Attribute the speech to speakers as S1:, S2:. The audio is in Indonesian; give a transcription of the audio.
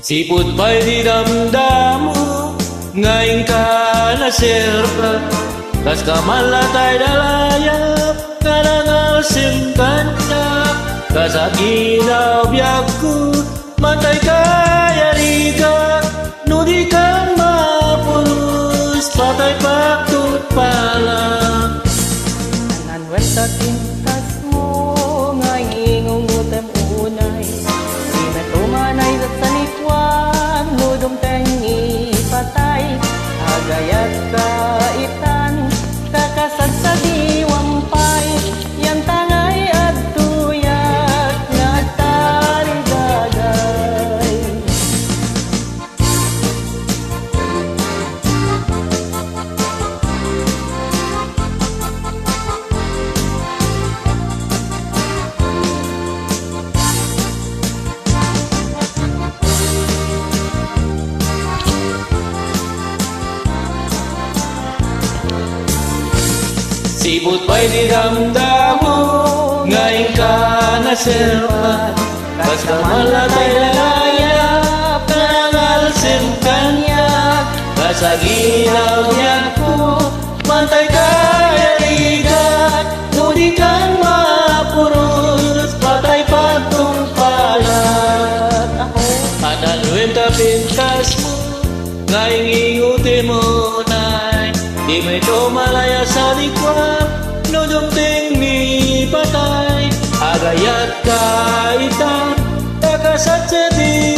S1: Siput pa'y di damdamu ngayon ka naserpa, kas kamalatay dalayap kanangal simkanya, kasakinaw biyagku matay kaya riga, nudi kan mapulus patay paktut pala.
S2: Nanwan sa tintas mo ngay ngungutam unay, di na tumanay sa sanikwan nudong tengi patay, agayat kaitan kakasad sa diwampay, yan tangay at tuyak na tarigagay.
S1: Siput pa'y di damdamu ngayon ka naserpa, kas kamalatay dalayap kanangal simkanya, kasaginaw biyagku matay kaya riga, nudi kan mapurus patay patong palat. Adaluin ta pintas mo ngayong ingutin mo nay, di may tumalaya sa likwan nudong tingni patay, agayat kaitan kakasat sa di